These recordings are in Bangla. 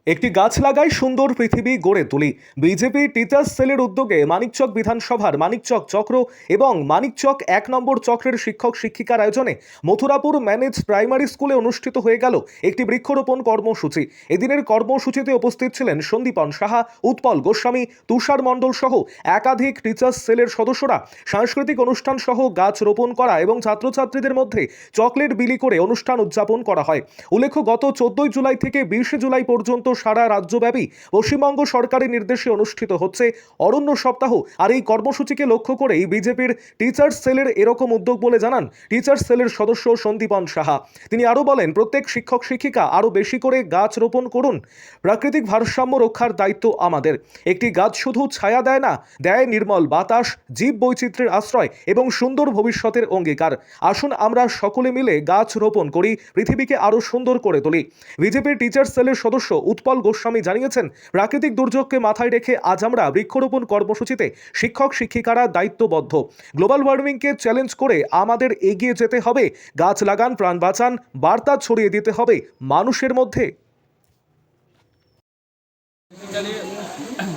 একটি গাছ লাগাই সুন্দর পৃথিবী গড়ে তুলি। বিজেপি টিচার্স সেলের উদ্যোগে মানিকচক বিধানসভার মানিকচক চক্র এবং মানিকচক 1 নম্বর চক্রের শিক্ষক শিক্ষিকার আয়োজনে মথুরাপুর ম্যানেজ প্রাইমারি স্কুলে অনুষ্ঠিত হয়ে গেল একটি বৃক্ষরোপণ কর্মসূচি। এদিনের কর্মসূচিতে উপস্থিত ছিলেন সন্দীপন সাহা, উৎপল গোস্বামী, তুষার মণ্ডল সহ একাধিক টিচার্স সেলের সদস্যরা। সাংস্কৃতিক অনুষ্ঠান সহ গাছ রোপণ করা এবং ছাত্রছাত্রীদের মধ্যে চকলেট বিলি করে অনুষ্ঠান উদযাপন করা হয়। উল্লেখ্য, গত 14 জুলাই থেকে 20 জুলাই পর্যন্ত সারা রাজ্যব্যাপী পশ্চিমবঙ্গ সরকারের নির্দেশে অনুষ্ঠিত হচ্ছে অরণ্য সপ্তাহ। আর এই কর্মসূচিকে লক্ষ্য করেই বিজেপির টিচার্স সেলের এরকম উদ্যোগ বলে জানান টিচার্স সেলের সদস্য সন্দীপন সাহা। তিনি আরো বলেন, প্রত্যেক শিক্ষক শিক্ষিকা আরো বেশি করে গাছ রোপণ করুন। প্রাকৃতিক ভারসাম্য রক্ষার দায়িত্ব আমাদের। একটি গাছ শুধু ছায়া দেয় না, দেয় নির্মল বাতাস, জীব বৈচিত্র্যের আশ্রয় এবং সুন্দর ভবিষ্যতের অঙ্গীকার। আসুন আমরা সকলে মিলে গাছ রোপণ করি, পৃথিবীকে আরো সুন্দর করে তুলি। বিজেপির টিচার্স সেলের সদস্য উৎপল গোস্বামী জানিয়েছেন, প্রাকৃতিক দুর্যোগকে মাথায় রেখে আজ আমরা বৃক্ষরোপণ কর্মসূচিতে শিক্ষক শিক্ষিকারা দায়িত্ববদ্ধ। গ্লোবাল ওয়ার্মিংকে চ্যালেঞ্জ করে আমাদের এগিয়ে যেতে হবে। গাছ লাগান, প্রাণ বাঁচান বার্তা ছড়িয়ে দিতে হবে মানুষের মধ্যে।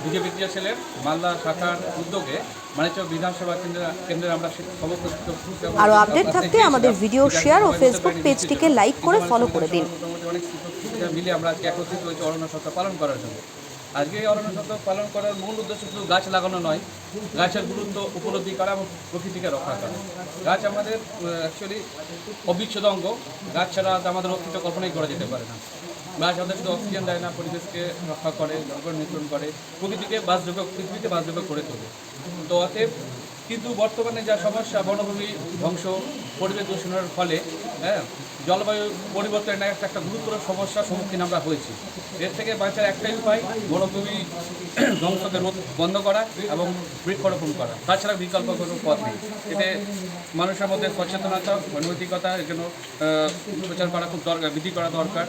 বিজেপি টিচার্স সেলের মালদা শাখার উদ্যোগে মানিকচক বিধানসভা কেন্দ্রে আমরা সমস্ত আরো আপডেট থাকতে আমাদের ভিডিও শেয়ার ও ফেসবুক পেজটিকে লাইক করে ফলো করে দিন। অনেক শিক্ষক মিলে আমরা আজকে একত্রিত হয়েছি অরণ্য সপ্তাহ পালন করার জন্য। আজকে এই অরণ্য সপ্তাহ পালন করার মূল উদ্দেশ্য শুধু গাছ লাগানো নয়, গাছের গুরুত্ব উপলব্ধি করা এবং প্রকৃতিকে রক্ষা করা। গাছ আমাদের অ্যাকচুয়ালি অবিচ্ছেদ্য অঙ্গ। গাছ ছাড়া আমাদের অস্তিত্ব কল্পনাই করা যেতে পারে না। গাছ আমাদের শুধু অক্সিজেন দেয় না, পরিবেশকে রক্ষা করে, জলবায়ু নিয়ন্ত্রণ করে, পৃথিবীতে বাসযোগ্য করে তোলে। তো অতএব কিন্তু বর্তমানে যা সমস্যা, বনভূমি ধ্বংস, পরিবেশ দূষণের ফলে জলবায়ু পরিবর্তনের একটা গুরুতর সমস্যার সম্মুখীন আমরা হয়েছি। এর থেকে বাঁচার একটাই উপায় বনভূমি ধ্বংসকে বন্ধ করা এবং বৃক্ষরোপণ করা। তাছাড়া বিকল্প কোনো পথ নেই। এতে মানুষের মধ্যে সচেতনতা, নৈতিকতা এর জন্য প্রচার করা খুব দরকার, বৃদ্ধি করা দরকার।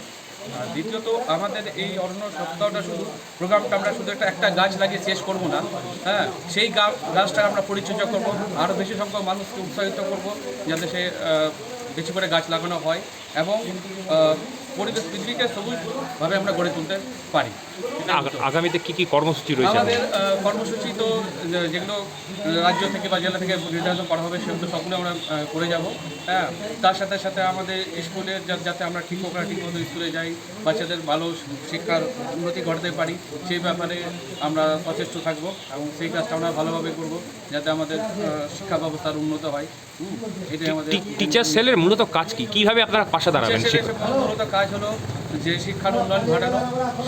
আর দ্বিতীয়ত, আমাদের এই অরণ্য সপ্তাহটা প্রোগ্রামটা আমরা শুধু একটা গাছ লাগিয়ে শেষ করব না, সেই গাছটা আমরা পরিচর্যা করব, আরও বেশি সংখ্যক মানুষকে উৎসাহিত করব যাতে সে বেশি করে গাছ লাগানো হয় এবং পরিবেশ পৃথিবীকে সবুজভাবে আমরা গড়ে তুলতে পারি। আগামীতে কি কর্মসূচি রয়েছে? আমাদের কর্মসূচি তো যেগুলো রাজ্য থেকে বা জেলা থেকে নির্ধারণ করা হবে সেগুলো সবগুলো আমরা করে যাব। তার সাথে সাথে আমাদের স্কুলে যাতে আমরা শিক্ষকরা ঠিকমতো স্কুলে যাই, বাচ্চাদের ভালো শিক্ষার উন্নতি ঘটাতে পারি, সেই ব্যাপারে আমরা সচেষ্ট থাকব এবং সেই কাজটা আমরা ভালোভাবে করব যাতে আমাদের শিক্ষা ব্যবস্থার উন্নত হয়। এটাই আমাদের টিচার সেলের মূলত কাজ কি, কিভাবে আপনারা পাশে দাঁড়াবেন? মূলত কাজ হলো যে শিক্ষার উন্নয়ন ঘটানো।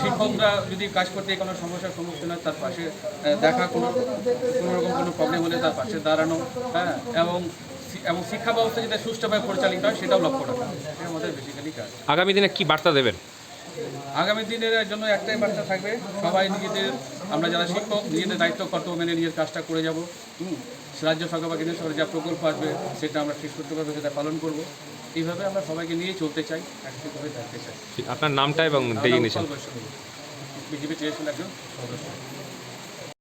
শিক্ষকরা যদি কাজ করতে কোনো সমস্যার সম্মুখীন হয় তার পাশে দেখা, কোনো রকম কোনো প্রবলেম হলে তার পাশে দাঁড়ানো, এবং শিক্ষা ব্যবস্থা যাতে সুষ্ঠুভাবে পরিচালিত হয় সেটাও লক্ষ্য রাখা। এটা আমাদের বেসিক্যালি কাজ। আগামী দিনে কি বার্তা দেবেন? আগামী দিনের জন্য একটাই বার্তা থাকবে, সবাই আমরা যারা শিক্ষক নিজেদের দায়িত্ব কর্তব্য মেনে নিজের কাজটা করে যাব। রাজ্য সরকার বা কেন্দ্র সরকার যা প্রকল্প আসবে সেটা আমরা সুষ্ঠুভাবে সেটা পালন করব। এইভাবে আমরা সবাইকে নিয়ে চলতে চাই, একত্রিতভাবে থাকতে চাই। আপনার নামটা এবং ডেজিগনেশন? বিজেপি টিএসএল একজন সদস্য।